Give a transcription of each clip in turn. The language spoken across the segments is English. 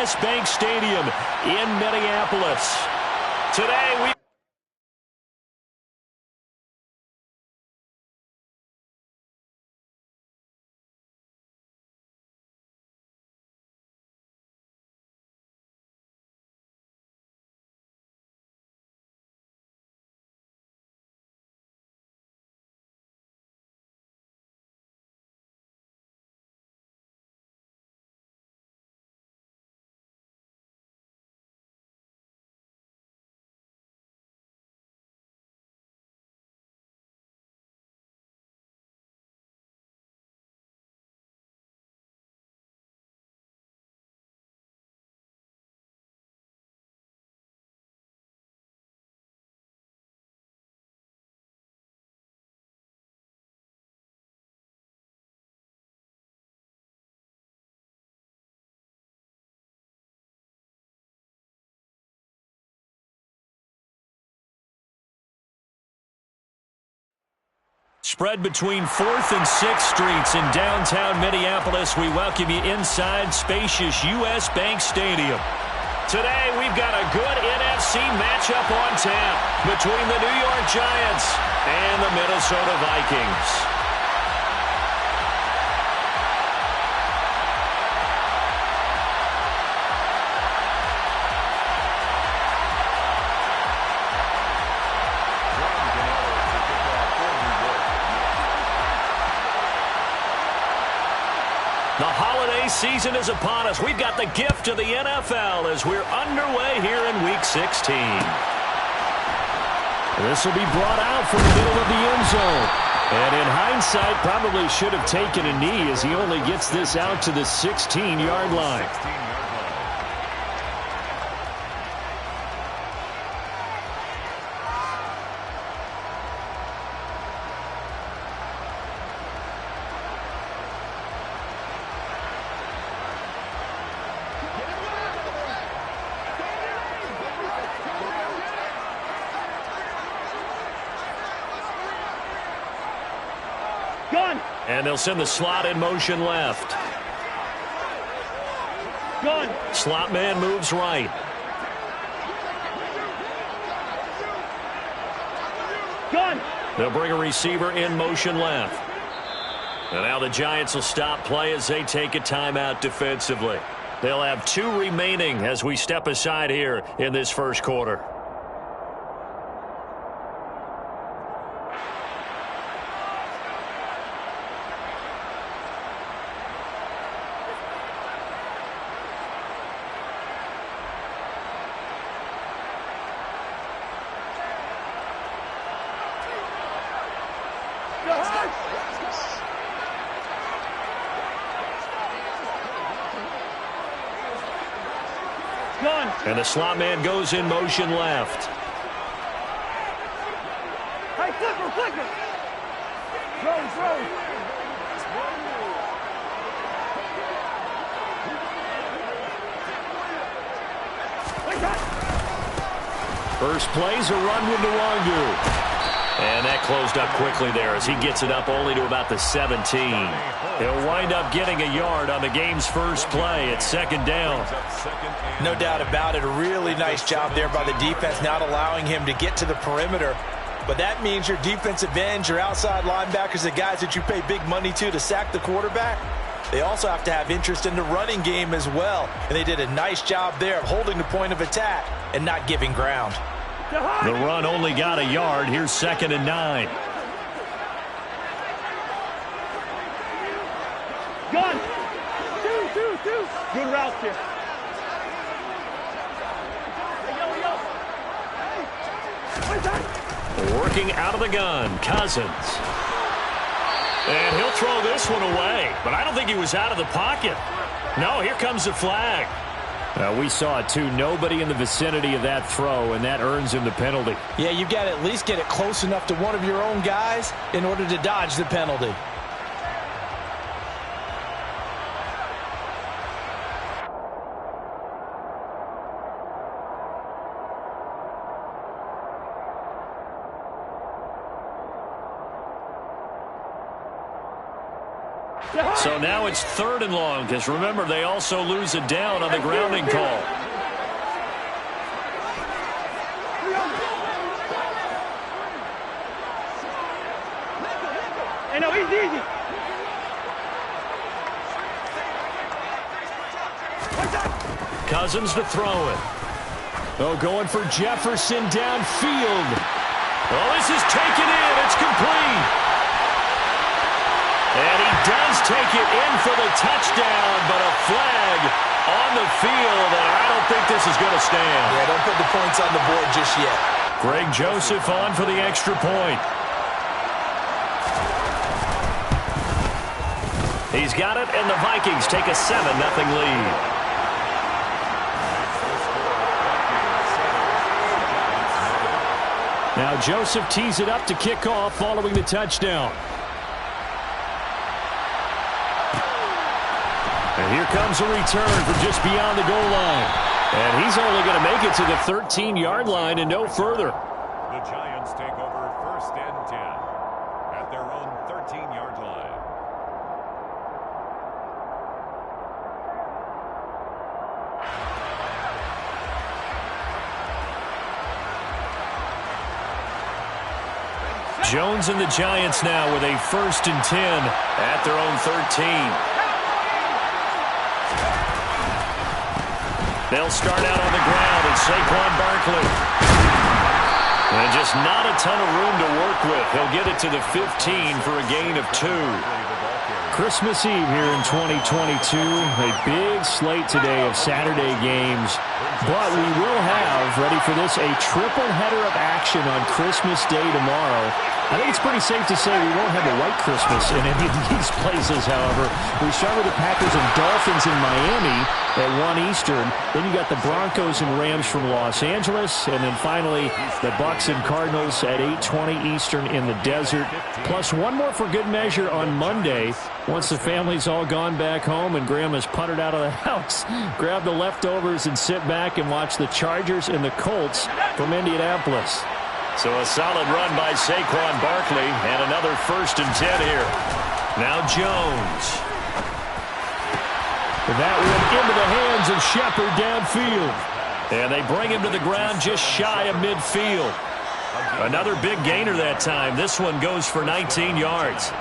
U.S. Bank Stadium in Minneapolis. Today, we spread between 4th and 6th Streets in downtown Minneapolis. We welcome you inside spacious U.S. Bank Stadium. Today, we've got a good NFC matchup on tap between the New York Giants and the Minnesota Vikings. The holiday season is upon us. We've got the gift of the NFL as we're underway here in Week 16. This will be brought out from the middle of the end zone. And in hindsight, probably should have taken a knee as he only gets this out to the 16-yard line. And they'll send the slot in motion left. Slot man moves right. They'll bring a receiver in motion left. And now the Giants will stop play as they take a timeout defensively. They'll have 2 remaining as we step aside here in this first quarter. And the slot man goes in motion left. Hey, flicker! Throw! First play's a run with Nwangu. And that closed up quickly there as he gets it up only to about the 17. He'll wind up getting a yard on the game's first play at 2nd down. No doubt about it. A really nice job there by the defense, not allowing him to get to the perimeter. But that means your defensive ends, your outside linebackers, the guys that you pay big money to sack the quarterback, they also have to have interest in the running game as well. And they did a nice job there of holding the point of attack and not giving ground. The run only got a yard. Here's 2nd and 9. Gun! Two. Good route here. Working out of the gun, Cousins. And he'll throw this one away. But I don't think he was out of the pocket. No, here comes the flag. We saw it too. Nobody in the vicinity of that throw, and that earns him the penalty. Yeah, you've got to at least get it close enough to one of your own guys in order to dodge the penalty. So now it's 3rd and long, because remember, they also lose a down on the grounding call. Hey, no, easy. Cousins to throw it. Oh, going for Jefferson downfield. Oh, this is taken in. It's complete. And he does take it in for the touchdown, but a flag on the field, and I don't think this is going to stand. Yeah, don't put the points on the board just yet. Greg Joseph on for the extra point. He's got it, and the Vikings take a 7-0 lead. Now Joseph tees it up to kick off following the touchdown. And here comes a return from just beyond the goal line. And he's only going to make it to the 13-yard line and no further. The Giants take over 1st and 10 at their own 13-yard line. Jones and the Giants now with a 1st and 10 at their own 13. They'll start out on the ground, and Saquon Barkley. And just not a ton of room to work with. He'll get it to the 15 for a gain of 2. Christmas Eve here in 2022. A big slate today of Saturday games. But we will have, ready for this, a triple header of action on Christmas Day tomorrow. I think it's pretty safe to say we won't have a white Christmas in any of these places, however. We start with the Packers and Dolphins in Miami at 1 Eastern. Then you got the Broncos and Rams from Los Angeles. And then finally, the Bucs and Cardinals at 8:20 Eastern in the desert. Plus one more for good measure on Monday. Once the family's all gone back home and Grandma's puttered out of the house, grab the leftovers and sit back and watch the Chargers and the Colts from Indianapolis. So a solid run by Saquon Barkley and another 1st and 10 here. Now Jones. That one into the hands of Shepard downfield. And they bring him to the ground just shy of midfield. Another big gainer that time. This one goes for 19 yards.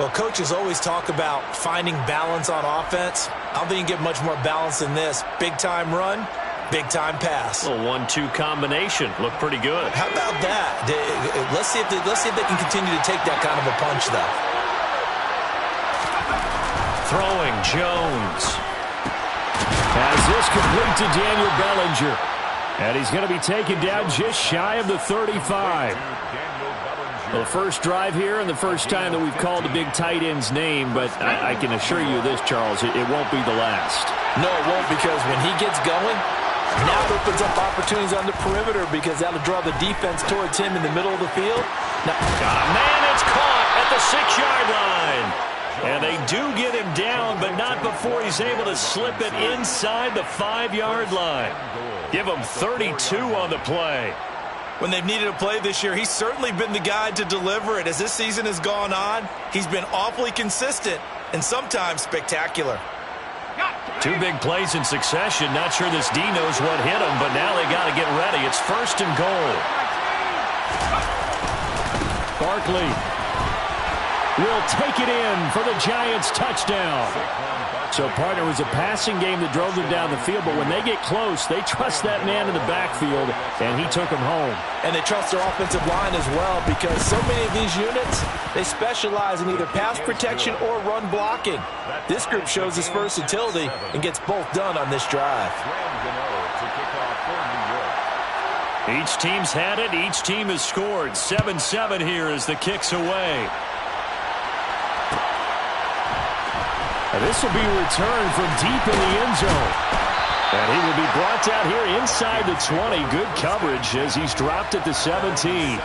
Well, coaches always talk about finding balance on offense. I don't think you can get much more balance than this. Big-time run, big-time pass. A 1-2 combination. Looked pretty good. How about that? Let's see if they can continue to take that kind of a punch, though. Throwing, Jones. Has this complete to Daniel Bellinger. And he's going to be taken down just shy of the 35. Well, the first drive here and the first time that we've called the big tight end's name, but I can assure you this, Charles, it won't be the last. No, it won't, because when he gets going, now it opens up opportunities on the perimeter because that'll draw the defense towards him in the middle of the field. Now, man, it's caught at the 6-yard line. And they do get him down, but not before he's able to slip it inside the 5-yard line. Give him 32 on the play. When they've needed a play this year, he's certainly been the guy to deliver it. As this season has gone on, he's been awfully consistent and sometimes spectacular. 2 big plays in succession. Not sure this D knows what hit him, but now they got to get ready. It's 1st and goal. Barkley will take it in for the Giants touchdown. So, partner, it was a passing game that drove them down the field, but when they get close, they trust that man in the backfield, and he took them home. And they trust their offensive line as well, because so many of these units, they specialize in either pass protection or run blocking. This group shows its versatility and gets both done on this drive. Each team's had it. Each team has scored. 7-7 here as the kick's away. This will be returned from deep in the end zone. And he will be brought down here inside the 20. Good coverage as he's dropped at the 17.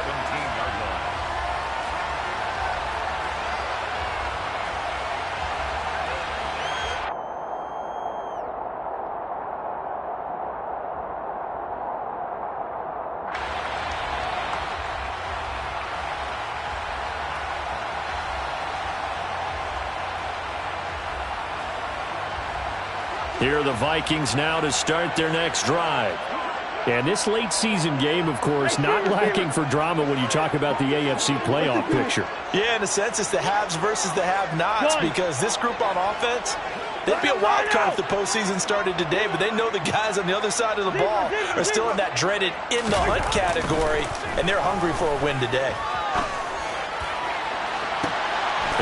Here are the Vikings now to start their next drive. And this late season game, of course, not lacking for drama when you talk about the AFC playoff picture. Yeah, in a sense, it's the haves versus the have-nots, because this group on offense, they'd be a wild card if the postseason started today, but they know the guys on the other side of the ball are still in that dreaded in-the-hunt category, and they're hungry for a win today.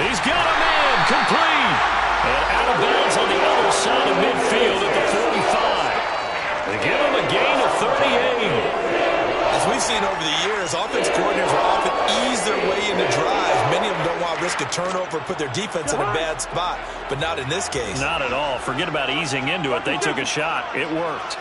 He's got a man, complete. And out of bounds on the other side of midfield at the 45. They give him a gain of 38. As we've seen over the years, offense coordinators will often ease their way into drives. Many of them don't want to risk a turnover, put their defense in a bad spot, but not in this case. Not at all. Forget about easing into it. They took a shot. It worked.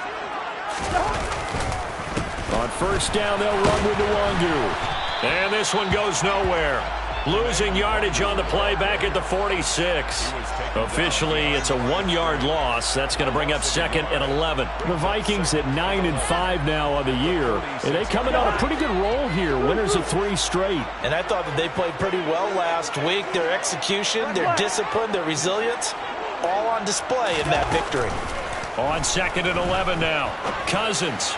On first down, they'll run with Nwangu. And this one goes nowhere. Losing yardage on the play back at the 46. Officially, it's a 1-yard loss. That's going to bring up 2nd and 11. The Vikings at 9-5 now on the year. And they coming on a pretty good roll here. Winners of 3 straight. And I thought that they played pretty well last week. Their execution, their discipline, their resilience, all on display in that victory. On 2nd and 11 now. Cousins.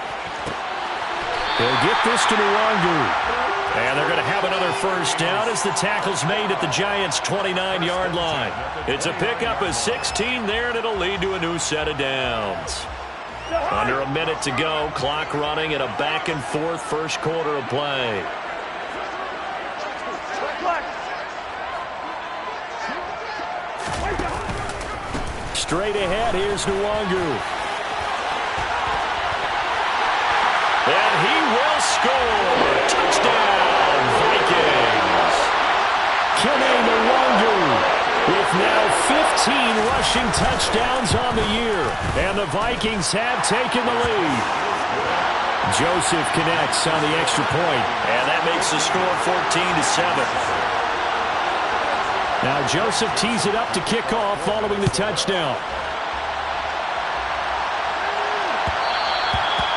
They'll get this to Nwangu. And they're going to have another first down as the tackle's made at the Giants' 29-yard line. It's a pickup of 16 there, and it'll lead to a new set of downs. Under a minute to go, clock running in a back-and-forth first quarter of play. Straight ahead, here's Nwangu. And he will score. Touchdown, Vikings. Kene Nwangu with now 15 rushing touchdowns on the year. And the Vikings have taken the lead. Joseph connects on the extra point. And that makes the score 14-7. Now Joseph tees it up to kick off following the touchdown.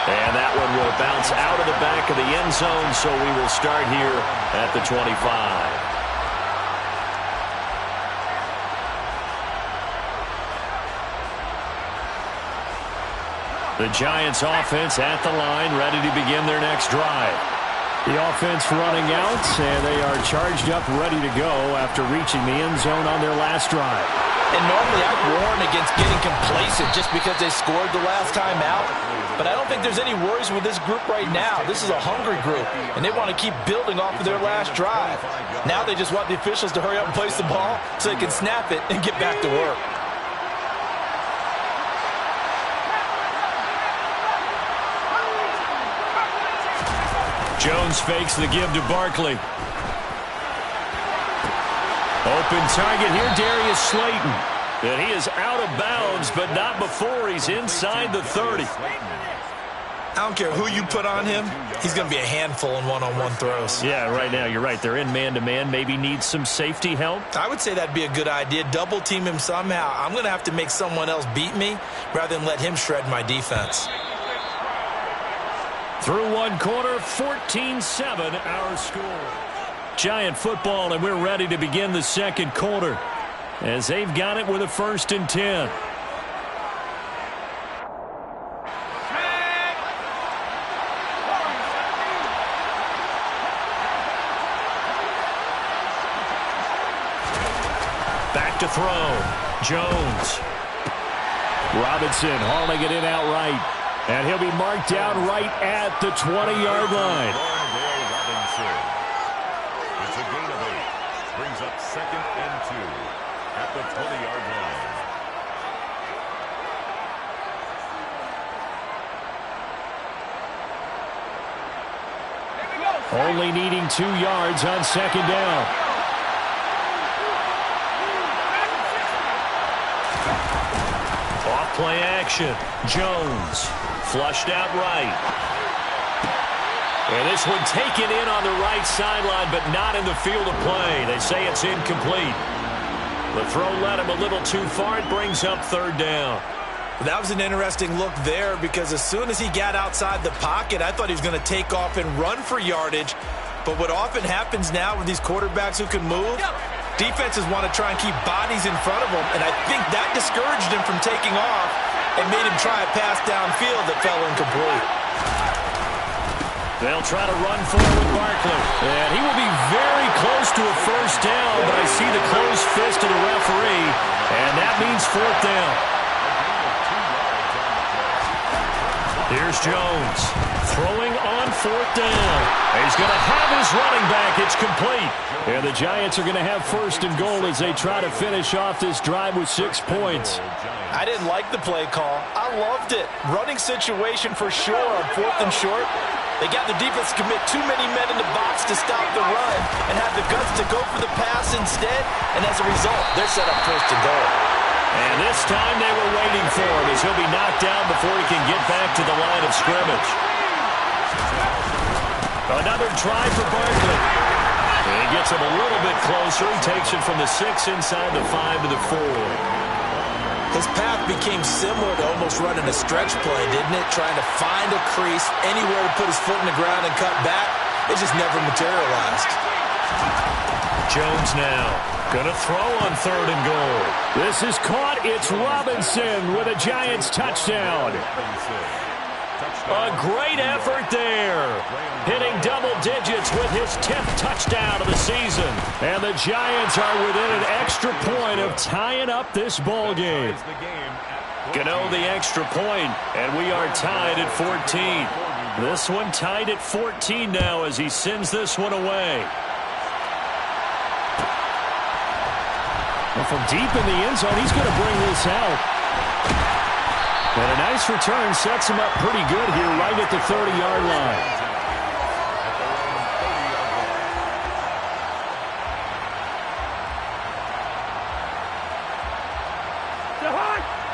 And that one will bounce out of the back of the end zone, so we will start here at the 25. The Giants offense at the line, ready to begin their next drive. The offense running out, and they are charged up, ready to go after reaching the end zone on their last drive. And normally I'd warn against getting complacent just because they scored the last time out. But I don't think there's any worries with this group right now. This is a hungry group, and they want to keep building off of their last drive. Now they just want the officials to hurry up and place the ball so they can snap it and get back to work. Jones fakes the give to Barkley. Open target here, Darius Slayton. And he is out of bounds, but not before he's inside the 30. I don't care who you put on him, he's going to be a handful in one-on-one throws. Yeah, right now, you're right. They're in man-to-man. Maybe needs some safety help. I would say that'd be a good idea. Double team him somehow. I'm going to have to make someone else beat me rather than let him shred my defense. Through one quarter, 14-7 our score. Giant football, and we're ready to begin the second quarter as they've got it with a 1st and 10. Back to throw. Jones. Robinson hauling it in outright. And he'll be marked down right at the 20-yard line. It's a gain of 8. Brings up 2nd and 2 at the 20-yard line. Only needing 2 yards on 2nd down. Off play action. Jones. Flushed out right. And this one taken in on the right sideline, but not in the field of play. They say it's incomplete. The throw led him a little too far. It brings up 3rd down. That was an interesting look there because as soon as he got outside the pocket, I thought he was going to take off and run for yardage. But what often happens now with these quarterbacks who can move, defenses want to try and keep bodies in front of them, and I think that discouraged him from taking off. and made him try a pass downfield that fell incomplete. They'll try to run forward with Barkley. And he will be very close to a first down, but I see the closed fist of the referee, and that means fourth down. Here's Jones throwing on fourth down. He's going to have his running back. It's complete. And the Giants are going to have first and goal as they try to finish off this drive with 6 points. I didn't like the play call. I loved it. Running situation for sure on fourth and short. They got the defense to commit too many men in the box to stop the run and have the guts to go for the pass instead. And as a result, they're set up first and goal. And this time they were waiting for him as he'll be knocked down before he can get back to the line of scrimmage. Another try for Barkley. And he gets him a little bit closer. He takes it from the 6 inside the 5 to the 4. His path became similar to almost running a stretch play, didn't it? Trying to find a crease, anywhere to put his foot in the ground and cut back. It just never materialized. Jones now going to throw on third and goal. This is caught. It's Robinson with a Giants touchdown. A great effort there. Hitting double digits with his 10th touchdown of the season. And the Giants are within an extra point of tying up this ball game. Gano the extra point, and we are tied at 14. This one tied at 14 now as he sends this one away. Well, from deep in the end zone, he's going to bring this out. And a nice return sets him up pretty good here right at the 30-yard line.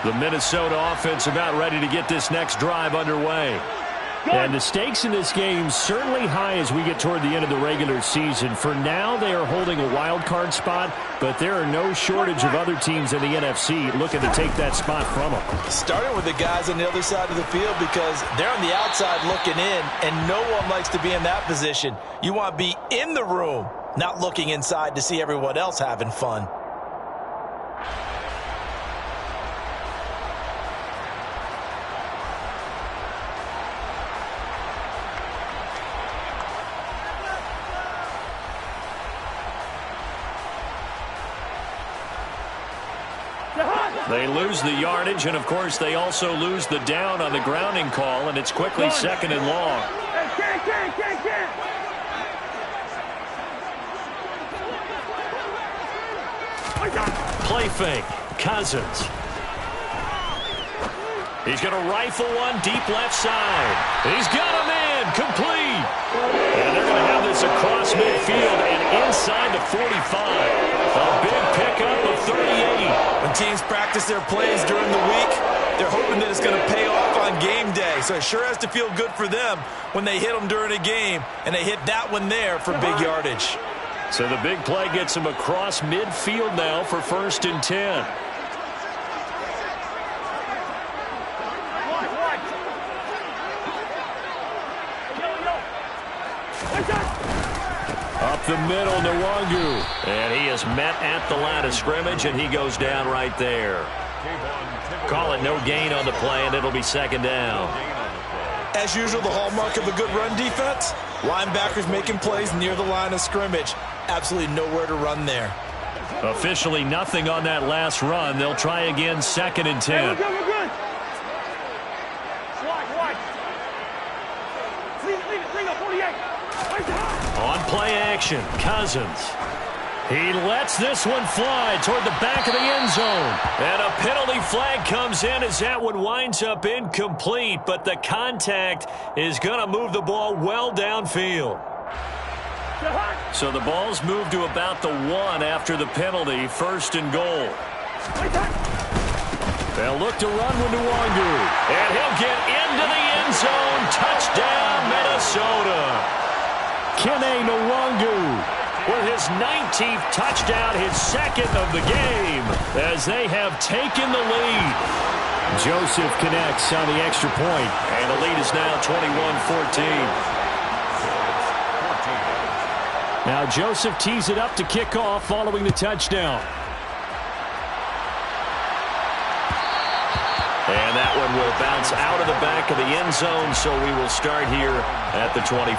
The Minnesota offense about ready to get this next drive underway. And the stakes in this game certainly high as we get toward the end of the regular season. For now, they are holding a wild card spot, but there are no shortage of other teams in the NFC looking to take that spot from them. Starting with the guys on the other side of the field because they're on the outside looking in, and no one likes to be in that position. You want to be in the room, not looking inside to see everyone else having fun. They lose the yardage, and, of course, they also lose the down on the grounding call, and it's quickly second and long. Play fake. Cousins. He's going to rifle one deep left side. He's got him in. Complete. And they're going to have this across midfield and inside the 45. A big pickup of 38. When teams practice their plays during the week, they're hoping that it's going to pay off on game day. So it sure has to feel good for them when they hit them during a game, and they hit that one there for big yardage. So the big play gets him across midfield now for 1st and 10. Up the middle, Nwangu. And he is met at the line of scrimmage, and he goes down right there. Call it no gain on the play, and it'll be second down. As usual, the hallmark of a good run defense, linebackers making plays near the line of scrimmage. Absolutely nowhere to run there. Officially nothing on that last run. They'll try again, 2nd and 10. Hey, we're good. Watch. Leave it. Bring up 48. On play action, Cousins. He lets this one fly toward the back of the end zone. And a penalty flag comes in as that one winds up incomplete. But the contact is going to move the ball well downfield. So the ball's moved to about the 1 after the penalty, 1st and goal. They'll look to run with Nwangu. And he'll get into the end zone. Touchdown, Minnesota. Kene Nwangu with his 19th touchdown, his 2nd of the game, as they have taken the lead. Joseph connects on the extra point, and the lead is now 21-14. Now Joseph tees it up to kick off following the touchdown. And that one will bounce out of the back of the end zone, so we will start here at the 25.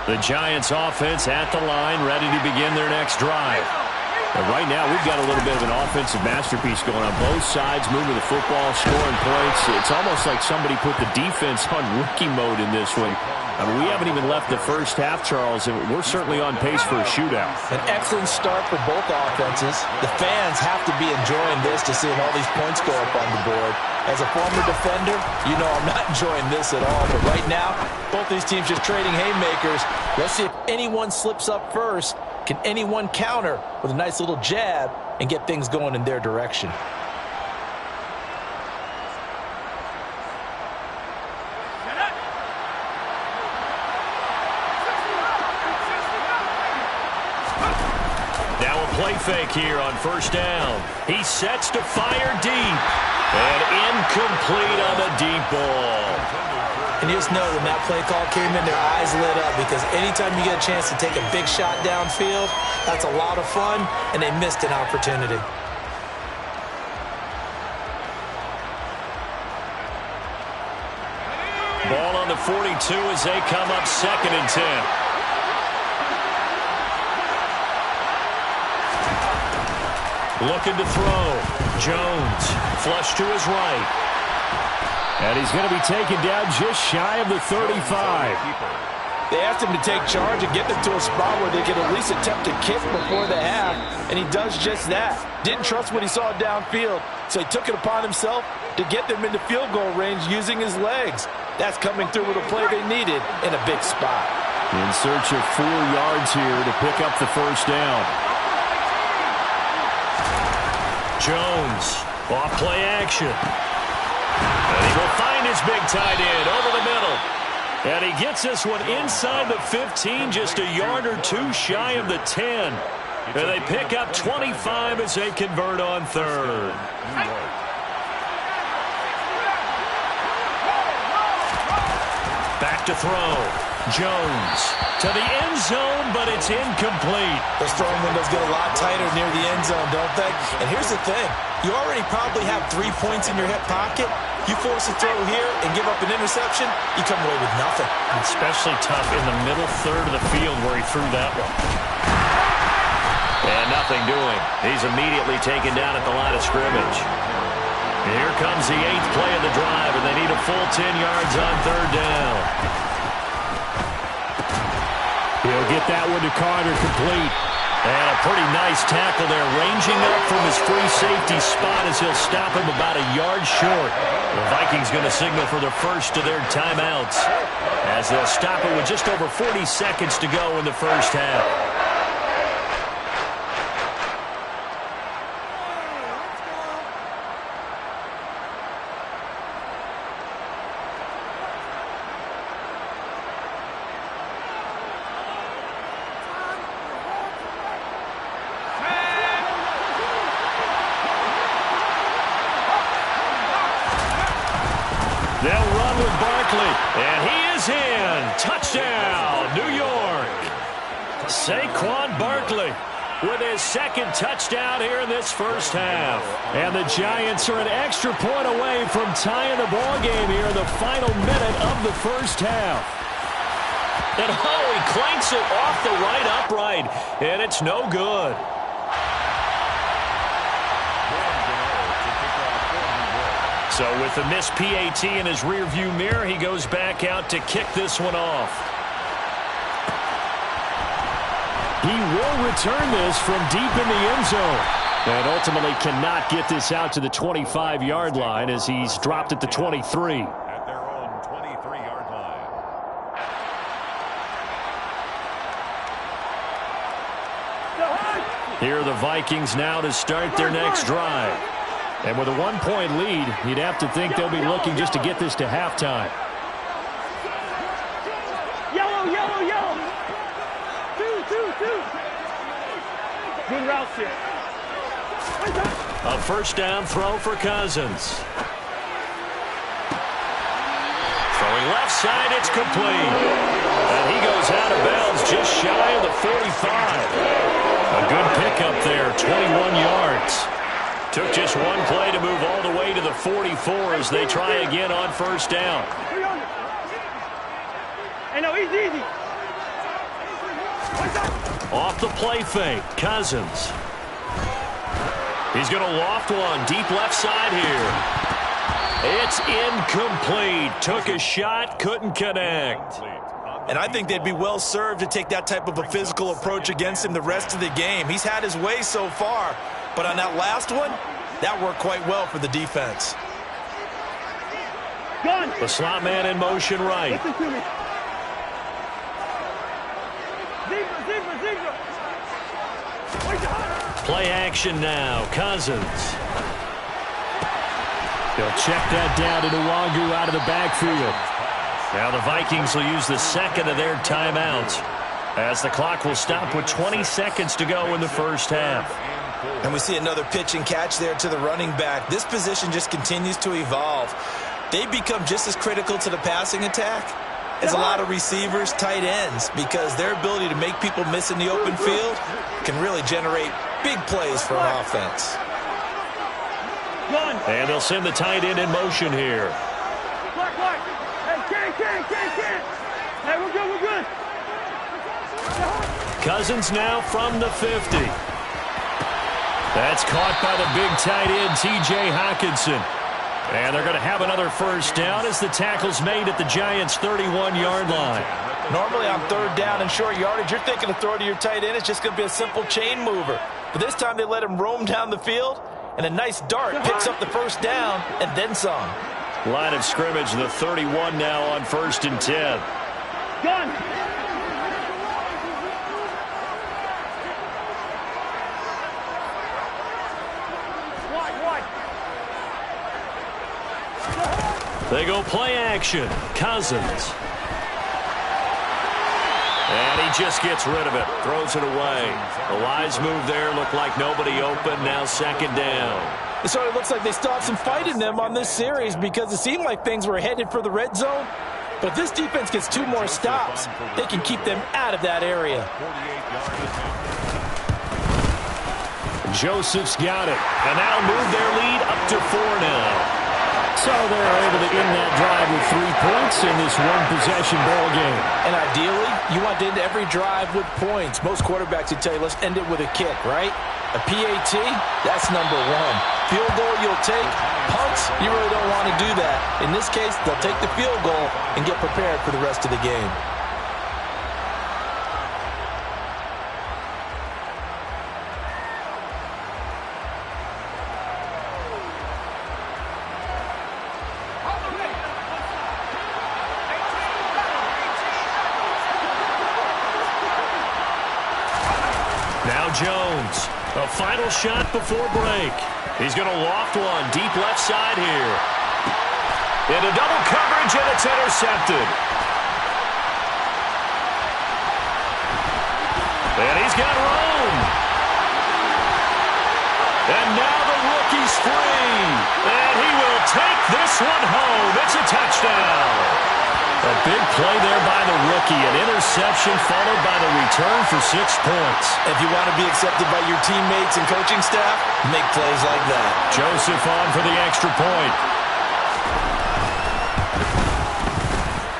The Giants offense at the line, ready to begin their next drive. And right now, we've got a little bit of an offensive masterpiece going on both sides, moving the football, scoring points. It's almost like somebody put the defense on rookie mode in this one. I mean, we haven't even left the first half, Charles, and we're certainly on pace for a shootout. An excellent start for both offenses. The fans have to be enjoying this to seeing all these points go up on the board. As a former defender, you know I'm not enjoying this at all. But right now, both these teams just trading haymakers. Let's see if anyone slips up first. Can anyone counter with a nice little jab and get things going in their direction? Now a play fake here on first down. He sets to fire deep. And incomplete on the deep ball. And you just know when that play call came in, their eyes lit up, because anytime you get a chance to take a big shot downfield, that's a lot of fun, and they missed an opportunity. Ball on the 42 as they come up 2nd and 10. Looking to throw. Jones, flush to his right. And he's going to be taken down just shy of the 35. They asked him to take charge and get them to a spot where they could at least attempt to kick before the half, and he does just that. Didn't trust what he saw downfield, so he took it upon himself to get them into field goal range using his legs. That's coming through with a play they needed in a big spot. In search of 4 yards here to pick up the first down. Jones, off play action. And he will find his big tight end over the middle. And he gets this one inside the 15, just a yard or 2 shy of the 10. And they pick up 25 as they convert on 3rd. Back to throw. Jones to the end zone, but it's incomplete. Those throwing windows get a lot tighter near the end zone, don't they? And here's the thing. You already probably have 3 points in your hip pocket. You force a throw here and give up an interception, you come away with nothing. Especially tough in the middle third of the field where he threw that one. And nothing doing. He's immediately taken down at the line of scrimmage. Here comes the 8th play of the drive, and they need a full 10 yards on 3rd down. He'll get that one to Carter complete. And a pretty nice tackle there, ranging up from his free safety spot as he'll stop him about a yard short. The Vikings going to signal for the first of their timeouts as they'll stop it with just over 40 seconds to go in the first half. They'll run with Barkley, and he is in. Touchdown, New York. Saquon Barkley with his 2nd touchdown here in this first half. And the Giants are an extra point away from tying the ball game here in the final minute of the first half. And he clanks it off the right upright, and it's no good. So with the missed PAT in his rearview mirror, he goes back out to kick this one off. He will return this from deep in the end zone. And ultimately cannot get this out to the 25-yard line as he's dropped at the 23. At their own 23-yard line. Here are the Vikings now to start their next drive. And with a 1-point lead, you'd have to think they'll be looking just to get this to halftime. Yellow, yellow, yellow. 2. Good routes here. A first down throw for Cousins. Throwing left side, it's complete. And he goes out of bounds just shy of the 45. A good pickup there, 21 yards. Took just one play to move all the way to the 44 as they try again on first down. Hey, no, easy. Off the play fake, Cousins. He's going to loft one deep left side here. It's incomplete. Took a shot, couldn't connect. And I think they'd be well served to take that type of a physical approach against him the rest of the game. He's had his way so far, but on that last one, that worked quite well for the defense. The slot man in motion right. Play action now. Cousins. He'll check that down to Nwangu out of the backfield. Now the Vikings will use the second of their timeouts as the clock will stop with 20 seconds to go in the first half. And we see another pitch and catch there to the running back. This position just continues to evolve. They become just as critical to the passing attack as a lot of receivers, tight ends, because their ability to make people miss in the open field can really generate big plays for an offense. And they'll send the tight end in motion here. Hey, we're good. Cousins now from the 50. That's caught by the big tight end, T.J. Hockenson. And they're going to have another first down as the tackle's made at the Giants' 31-yard line. Normally on third down and short yardage, you're thinking to throw to your tight end. It's just going to be a simple chain mover. But this time they let him roam down the field, and a nice dart picks up the first down and then some. Line of scrimmage, the 31 now on 1st and 10. They go play action. Cousins. And he just gets rid of it. Throws it away. A wise move there. Looked like nobody open. Now second down. It sort of looks like they still have some fight in them on this series because it seemed like things were headed for the red zone. But if this defense gets 2 more stops, they can keep them out of that area. Joseph's got it. And that'll move their lead up to 4 now. So they're able to end that drive with 3 points in this one-possession ball game. And ideally, you want to end every drive with points. Most quarterbacks would tell you, let's end it with a kick, right? A PAT, that's number 1. Field goal you'll take. Punts, you really don't want to do that. In this case, they'll take the field goal and get prepared for the rest of the game. Jones, a final shot before break. He's going to loft one deep left side here. Into double coverage, and it's intercepted. And he's got room. And now the rookie's free. And he will take this one home. It's a touchdown. A big play there by the rookie. An interception followed by the return for 6 points. If you want to be accepted by your teammates and coaching staff, make plays like that. Joseph on for the extra point.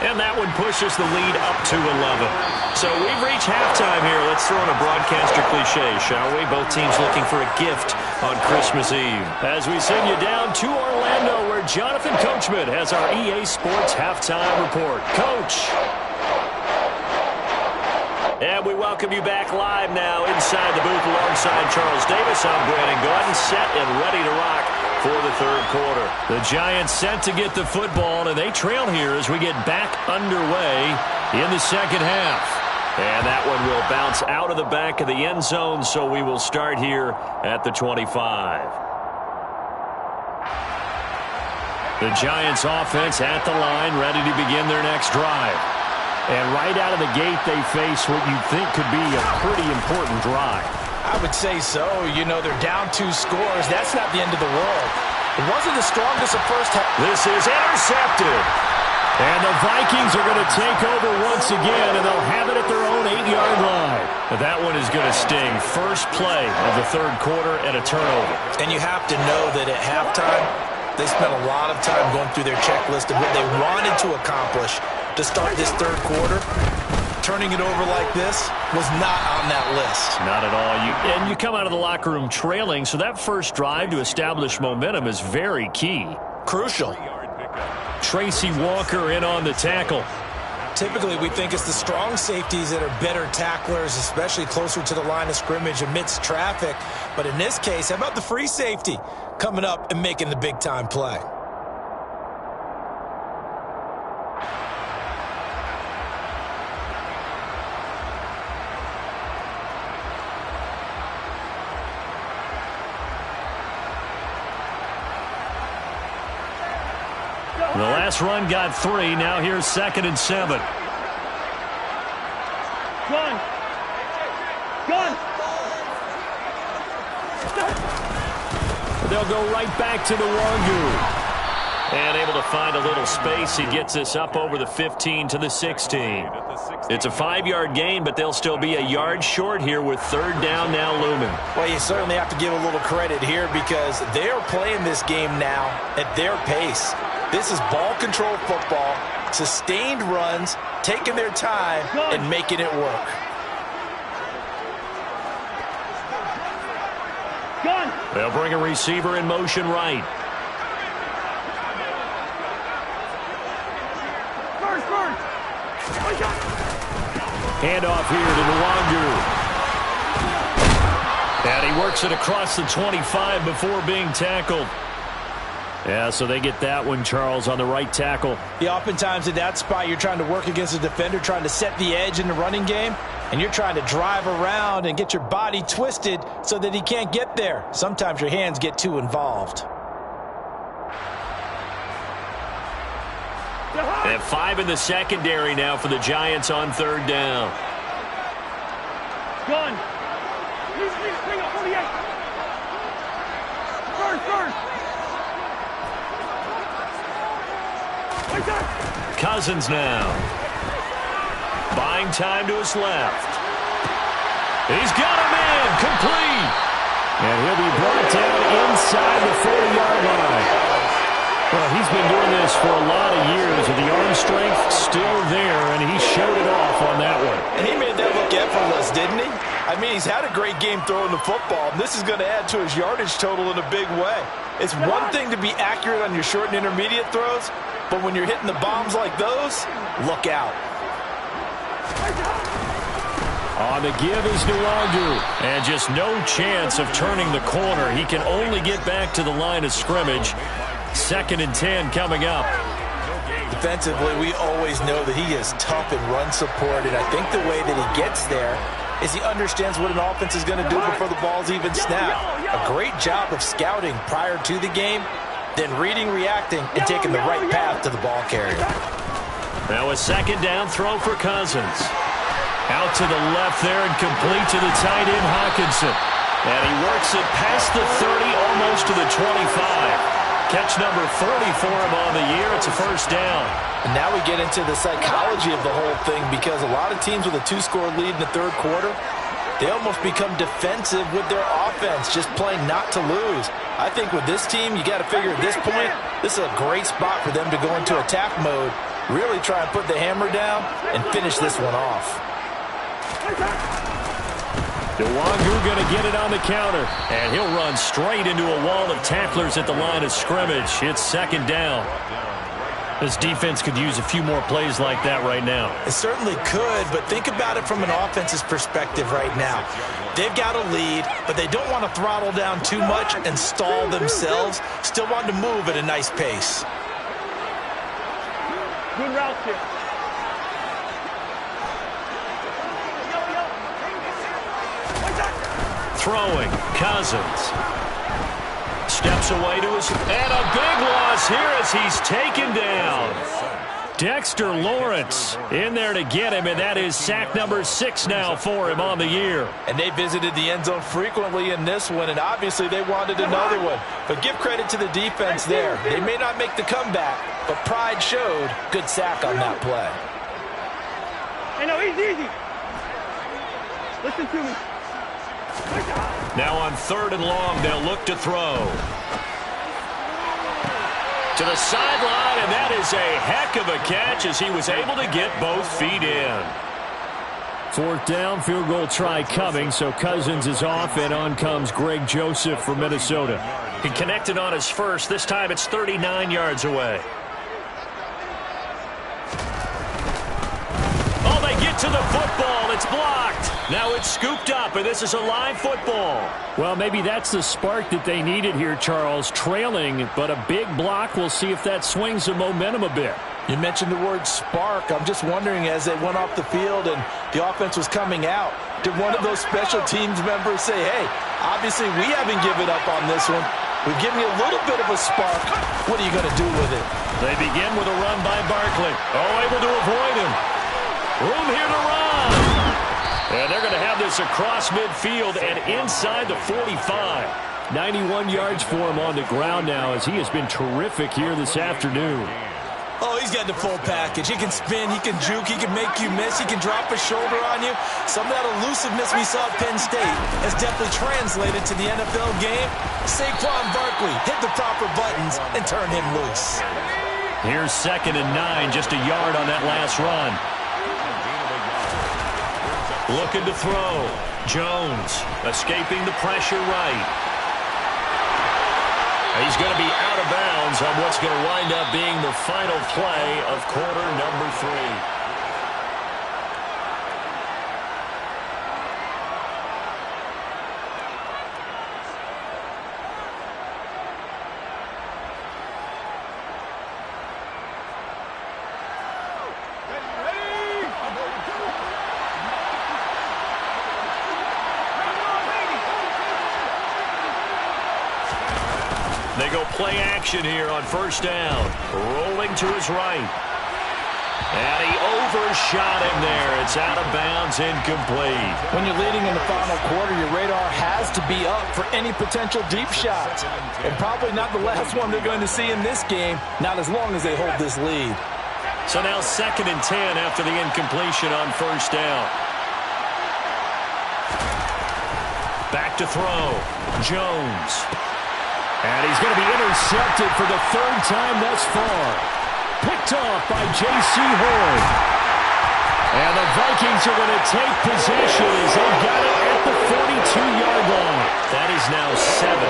And that one pushes the lead up to 11. So we've reached halftime here. Let's throw in a broadcaster cliche, shall we? Both teams looking for a gift on Christmas Eve. As we send you down to Orlando, where Jonathan Coachman has our EA Sports halftime report. Coach. And we welcome you back live now inside the booth alongside Charles Davis. I'm Brandon Gordon, set and ready to rock for the third quarter. The Giants set to get the football, and they trail here as we get back underway in the second half. And that one will bounce out of the back of the end zone, so we will start here at the 25. The Giants offense at the line, ready to begin their next drive. And right out of the gate, they face what you think could be a pretty important drive. I would say so. You know, they're down 2 scores. That's not the end of the world. It wasn't the strongest of first half. This is intercepted. And the Vikings are going to take over once again, and they'll have it at their own 8-yard line. Now that one is going to sting. First play of the third quarter and a turnover. And you have to know that at halftime, they spent a lot of time going through their checklist of what they wanted to accomplish to start this third quarter. Turning it over like this was not on that list. Not at all. And you come out of the locker room trailing, so that first drive to establish momentum is very key. Crucial. Tracy Walker in on the tackle. Typically, we think it's the strong safeties that are better tacklers, especially closer to the line of scrimmage amidst traffic. But in this case, how about the free safety coming up and making the big-time play? The last run got 3. Now here's 2nd and 7. Gun. Gun. They'll go right back to the Wangu. And able to find a little space. He gets this up over the 15 to the 16. It's a 5-yard gain, but they'll still be a yard short here with 3rd down now looming. Well, you certainly have to give a little credit here because they are playing this game now at their pace. This is ball control football, sustained runs, taking their time and making it work. Gun. They'll bring a receiver in motion right. First. Handoff here to Nwangu. And he works it across the 25 before being tackled. Yeah, so they get that one, Charles, on the right tackle. Yeah, oftentimes at that spot, you're trying to work against a defender, trying to set the edge in the running game, and you're trying to drive around and get your body twisted so that he can't get there. Sometimes your hands get too involved. They have 5 in the secondary now for the Giants on 3rd down. Gun. Bring up 48. First. Cousins now. Buying time to his left. He's got a man complete. And he'll be brought down inside the 40-yard line. Well, he's been doing this for a lot of years, and the arm strength still there, and he showed it off on that one. And he made that look effortless, didn't he? I mean, he's had a great game throwing the football, and this is going to add to his yardage total in a big way. It's one thing to be accurate on your short and intermediate throws, but when you're hitting the bombs like those, look out. On the give is Nwangu. And just no chance of turning the corner. He can only get back to the line of scrimmage. 2nd and 10 coming up. Defensively, we always know that he is tough and run support, and I think the way that he gets there is he understands what an offense is going to do before the ball's even snapped. A great job of scouting prior to the game, then reading, reacting, and taking the right path to the ball carrier. Now a 2nd down throw for Cousins. Out to the left there and complete to the tight end Hawkinson. And he works it past the 30, almost to the 25. Catch number 40 for him on the year. It's a 1st down. And now we get into the psychology of the whole thing because a lot of teams with a 2-score lead in the 3rd quarter, they almost become defensive with their offense, just playing not to lose. I think with this team, you got to figure at this point, this is a great spot for them to go into attack mode, really try and put the hammer down and finish this one off. Nwangu going to get it on the counter, and he'll run straight into a wall of tacklers at the line of scrimmage. It's 2nd down. This defense could use a few more plays like that right now. It certainly could, but think about it from an offense's perspective right now. They've got a lead, but they don't want to throttle down too much and stall themselves. Still want to move at a nice pace. Good route here. Throwing, Cousins. Steps away to his, and a big loss here as he's taken down. Dexter Lawrence in there to get him, and that is sack number 6 now for him on the year. And they visited the end zone frequently in this one, and obviously they wanted another one. But give credit to the defense there. They may not make the comeback, but pride showed. Good sack on that play. Hey, no, easy. Listen to me. Now on 3rd and long, they'll look to throw. To the sideline, and that is a heck of a catch as he was able to get both feet in. 4th down, field goal try coming, so Cousins is off, and on comes Greg Joseph from Minnesota. He connected on his first. This time it's 39 yards away. Oh, they get to the football. It's blocked. Now it's scooped up, and this is a live football. Well, maybe that's the spark that they needed here, Charles. Trailing, but a big block. We'll see if that swings the momentum a bit. You mentioned the word spark. I'm just wondering, as they went off the field and the offense was coming out, did one of those special teams members say, hey, obviously we haven't given up on this one. We've given you a little bit of a spark. What are you going to do with it? They begin with a run by Barkley. Oh, able to avoid him. Room here to run. And they're going to have this across midfield and inside the 45. 91 yards for him on the ground now as he has been terrific here this afternoon. Oh, he's got the full package. He can spin, he can juke, he can make you miss, he can drop a shoulder on you. Some of that elusiveness we saw at Penn State has definitely translated to the NFL game. Saquon Barkley hit the proper buttons and turn him loose. Here's 2nd and 9, just a yard on that last run. Looking to throw. Jones escaping the pressure right. He's going to be out of bounds on what's going to wind up being the final play of quarter number 3. They go play action here on 1st down. Rolling to his right. And he overshot him there. It's out of bounds, incomplete. When you're leading in the final quarter, your radar has to be up for any potential deep shots. And probably not the last one they're going to see in this game, not as long as they hold this lead. So now 2nd and 10 after the incompletion on 1st down. Back to throw. Jones. And he's going to be intercepted for the 3rd time thus far. Picked off by J.C. Horn. And the Vikings are going to take possession as they got it at the 42-yard line. That is now 7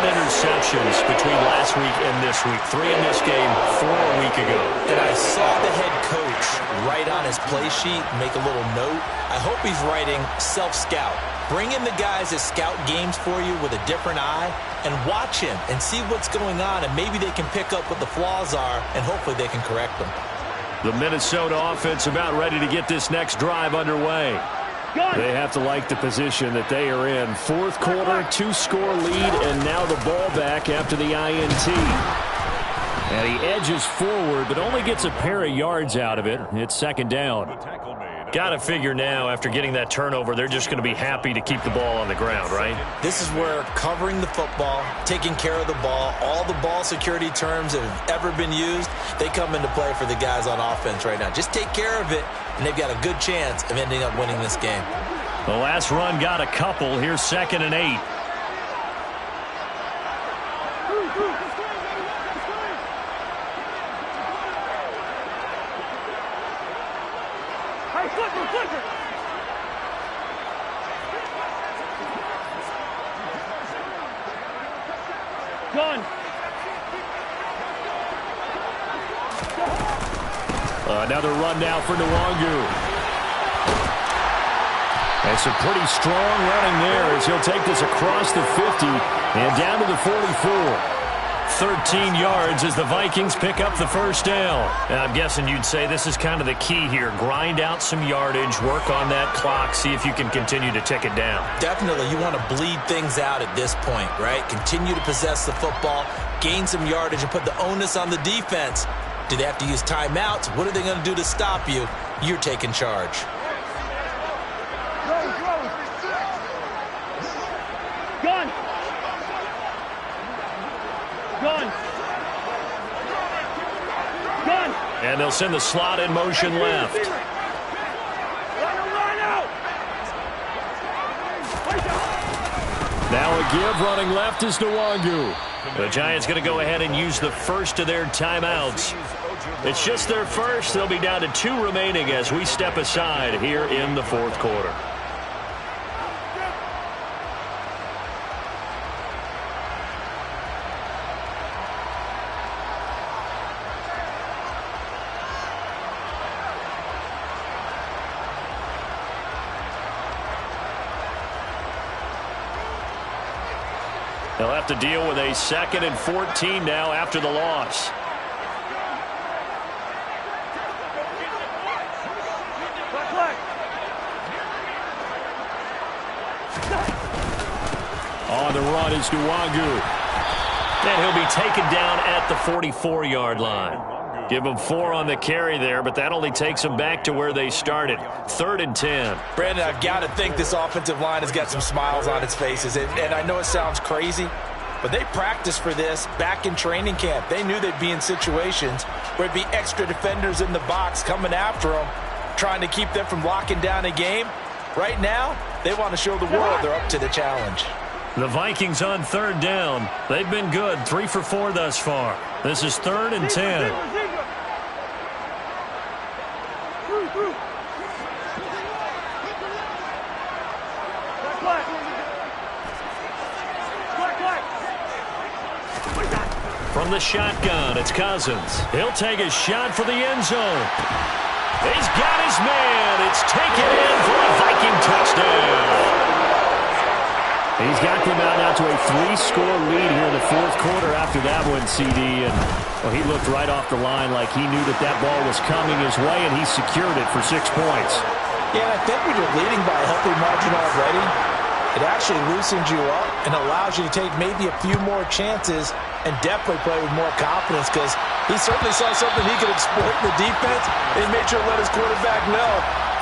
interceptions between last week and this week. 3 in this game, 4 a week ago. And I saw the head coach write on his play sheet, make a little note. I hope he's writing self-scout. Bring in the guys that scout games for you with a different eye and watch him and see what's going on, and maybe they can pick up what the flaws are, and hopefully they can correct them. The Minnesota offense about ready to get this next drive underway. They have to like the position that they are in. 4th quarter, 2-score lead, and now the ball back after the INT. And he edges forward, but only gets a pair of yards out of it. It's 2nd down. Got to figure now, after getting that turnover, they're just going to be happy to keep the ball on the ground, right? This is where covering the football, taking care of the ball, all the ball security terms that have ever been used, they come into play for the guys on offense right now. Just take care of it, and they've got a good chance of ending up winning this game. The last run got a couple. Here's 2nd and 8. Flipper. Gone. Another run now for Nwangu. And some pretty strong running there as he'll take this across the 50 and down to the 44. 13 yards as the Vikings pick up the 1st down. And I'm guessing you'd say this is kind of the key here. Grind out some yardage, work on that clock, see if you can continue to tick it down. Definitely. You want to bleed things out at this point, right? Continue to possess the football, gain some yardage, and put the onus on the defense Do they have to use timeouts? What are they going to do to stop you? You're taking charge. Gun. Gun. Gun. And they'll send the slot in motion left. Now a give running left is Nwangu. The Giants going to go ahead and use the first of their timeouts. It's just their first. They'll be down to 2 remaining as we step aside here in the fourth quarter. They'll have to deal with a 2nd and 14 now after the loss. On the run is Nwangu. And he'll be taken down at the 44-yard line. Give them 4 on the carry there, but that only takes them back to where they started. 3rd and 10. Brandon, I've got to think this offensive line has got some smiles on its faces. And I know it sounds crazy, but they practiced for this back in training camp. They knew they'd be in situations where it'd be extra defenders in the box coming after them, trying to keep them from locking down a game. Right now, they want to show the world they're up to the challenge. The Vikings on 3rd down. They've been good, 3 for 4 thus far. This is 3rd and 10. From the shotgun, it's Cousins. He'll take a shot for the end zone. He's got his man. It's taken in for a Viking touchdown. He's got them out now to a 3-score lead here in the fourth quarter after that one, CD. And well, he looked right off the line like he knew that ball was coming his way, and he secured it for 6 points. Yeah, I think when you're leading by a healthy margin already, it actually loosens you up and allows you to take maybe a few more chances and definitely play with more confidence, because he certainly saw something he could exploit in the defense, and he made sure to let his quarterback know,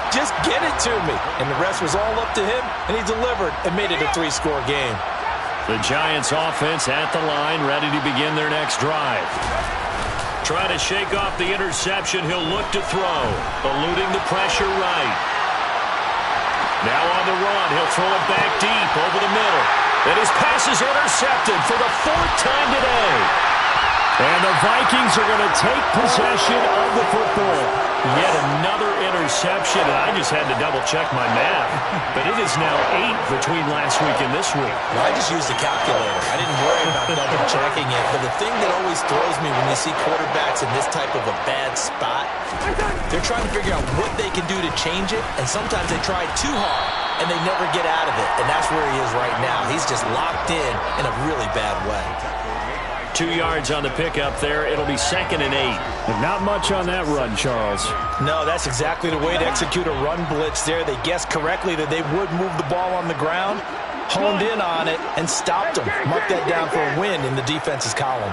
just get it to me. And the rest was all up to him, and he delivered and made it a 3-score game. The Giants offense at the line, ready to begin their next drive. Trying to shake off the interception, he'll look to throw, eluding the pressure right. Now on the run, he'll throw it back deep over the middle. And his pass is intercepted for the 4th time today. And the Vikings are going to take possession of the football. Yet another interception, and I just had to double-check my math. But it is now 8 between last week and this week. Well, I just used a calculator. I didn't worry about double-checking it. But the thing that always throws me when you see quarterbacks in this type of a bad spot, they're trying to figure out what they can do to change it, and sometimes they try too hard, and they never get out of it. And that's where he is right now. He's just locked in a really bad way. 2 yards on the pickup there. It'll be 2nd and 8. But not much on that run, Charles. No, that's exactly the way to execute a run blitz there. They guessed correctly that they would move the ball on the ground, honed in on it, and stopped them. Mark that down for a win in the defense's column.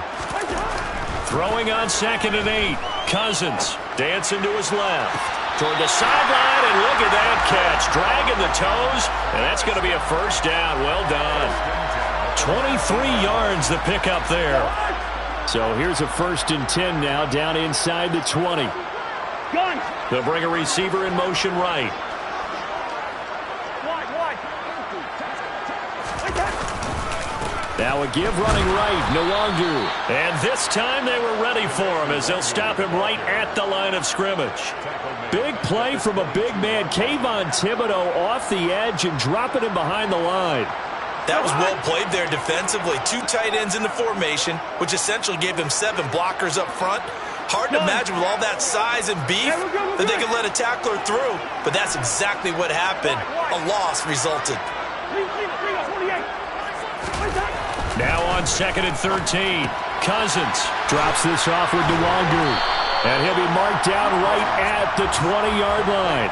Throwing on 2nd and 8. Cousins dancing to his left. Toward the sideline, and look at that catch. Dragging the toes, and that's going to be a 1st down. Well done. 23 yards the pickup there. So here's a 1st and 10 now, down inside the 20. Gun. They'll bring a receiver in motion right. Wide. Now a give running right, Nwangu. And this time they were ready for him as they'll stop him right at the line of scrimmage. Big play from a big man. Kayvon Thibodeau off the edge and dropping him behind the line. That was well played there defensively. 2 tight ends in the formation, which essentially gave them 7 blockers up front. Hard to imagine with all that size and beef that they could let a tackler through, but that's exactly what happened. A loss resulted. Now on 2nd and 13. Cousins drops this off with Nwangu. And he'll be marked down right at the 20-yard line.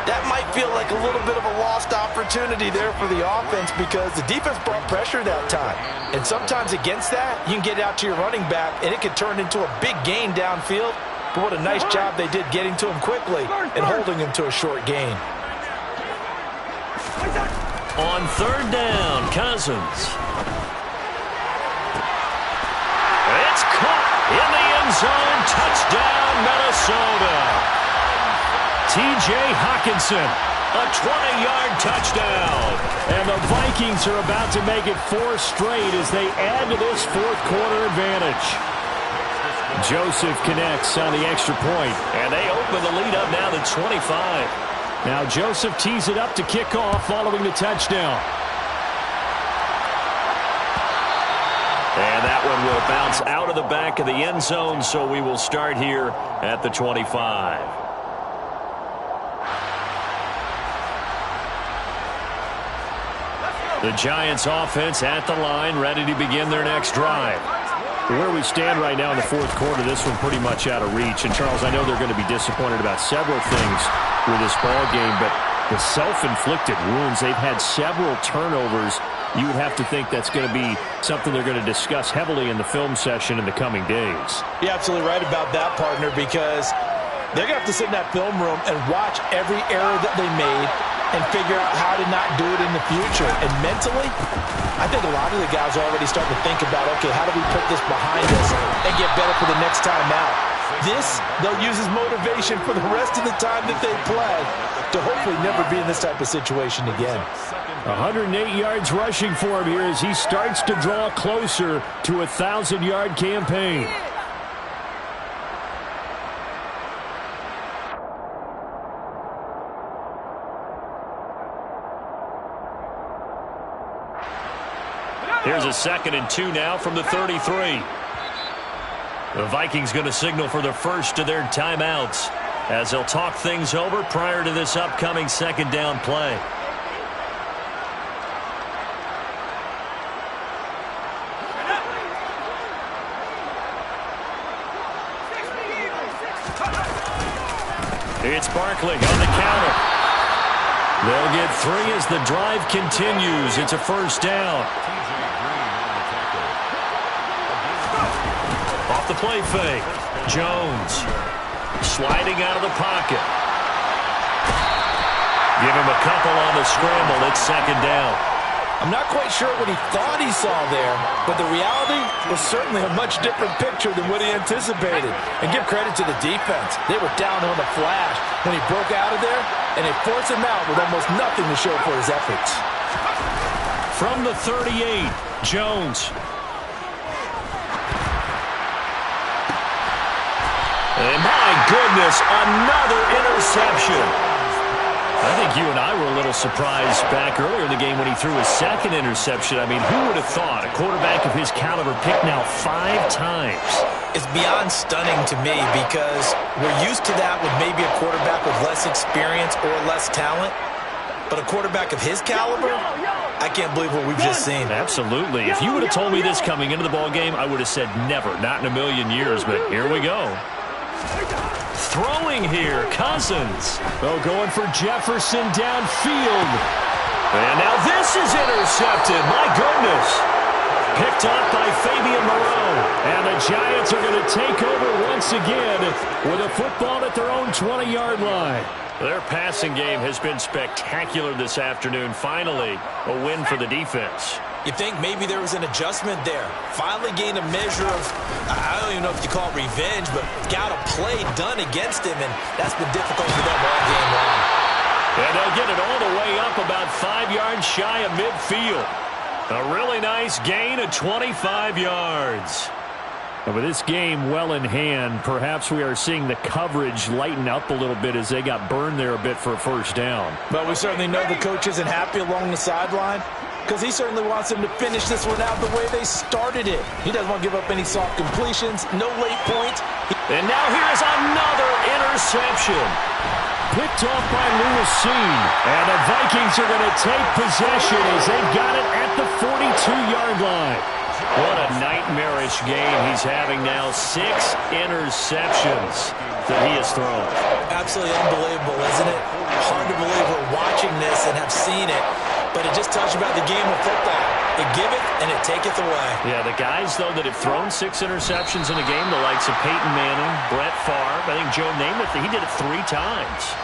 that might feel like a little bit of a lost opportunity there for the offense because the defense brought pressure that time. And sometimes against that, you can get it out to your running back, and it can turn into a big gain downfield. But what a nice job they did getting to him quickly and holding him to a short gain. On third down, Cousins. It's caught in the end zone. Touchdown, Minnesota. T.J. Hockenson, a 20-yard touchdown. And the Vikings are about to make it 4 straight as they add to this fourth-quarter advantage. Joseph connects on the extra point. And they open the lead up now to 25. Now Joseph tees it up to kick off following the touchdown. And that one will bounce out of the back of the end zone, so we will start here at the 25. The Giants offense at the line, ready to begin their next drive. Where we stand right now in the fourth quarter, this one pretty much out of reach. And, Charles, I know they're going to be disappointed about several things with this ball game, but the self-inflicted wounds, they've had several turnovers. You would have to think that's going to be something they're going to discuss heavily in the film session in the coming days. You're absolutely right about that, partner, because they're going to have to sit in that film room and watch every error that they made and figure out how to not do it in the future. And mentally, I think a lot of the guys are already starting to think about, okay, how do we put this behind us and get better for the next time out? This, they'll use as motivation for the rest of the time that they play to hopefully never be in this type of situation again. 108 yards rushing for him here as he starts to draw closer to a 1,000-yard campaign. Here's a 2nd and 2 now from the 33. The Vikings going to signal for the first of their timeouts as they'll talk things over prior to this upcoming second down play. It's Barkley on the counter. They'll get 3 as the drive continues. It's a first down. Off the play fake. Jones sliding out of the pocket. Give him a couple on the scramble. It's second down. I'm not quite sure what he thought he saw there, but the reality was certainly a much different picture than what he anticipated. And give credit to the defense. They were down on the flash when he broke out of there, and they forced him out with almost nothing to show for his efforts. From the 38, Jones. And my goodness, another interception. I think you and I were a little surprised back earlier in the game when he threw his second interception. I mean, who would have thought a quarterback of his caliber picked now 5 times? It's beyond stunning to me because we're used to that with maybe a quarterback with less experience or less talent. But a quarterback of his caliber, I can't believe what we've just seen. Absolutely. If you would have told me this coming into the ballgame, I would have said never, not in a million years. But here we go. Throwing here, Cousins. Oh, going for Jefferson downfield. And now this is intercepted. My goodness. Picked up by Fabian Moreau. And the Giants are going to take over once again with a football at their own 20-yard line. Their passing game has been spectacular this afternoon. Finally, a win for the defense. You think maybe there was an adjustment there. Finally gained a measure of, I don't even know if you call it revenge, but got a play done against him, and that's been difficult for them all game long. And they'll get it all the way up about 5 yards shy of midfield. A really nice gain of 25 yards. And with this game well in hand, perhaps we are seeing the coverage lighten up a little bit as they got burned there a bit for a first down. But we certainly know the coach isn't happy along the sideline because he certainly wants them to finish this one out the way they started it. He doesn't want to give up any soft completions, no late points. And now here's another interception. picked off by Lewis-Cine. And the Vikings are going to take possession as they've got it at the 42-yard line. What a nightmarish game he's having now. 6 interceptions that he has thrown. Absolutely unbelievable, isn't it? Hard to believe we're watching this and have seen it, but it just tells you about the game of football. It giveth and it taketh away. Yeah, the guys, though, that have thrown 6 interceptions in a game, the likes of Peyton Manning, Brett Favre, I think Joe Namath, he did it 3 times.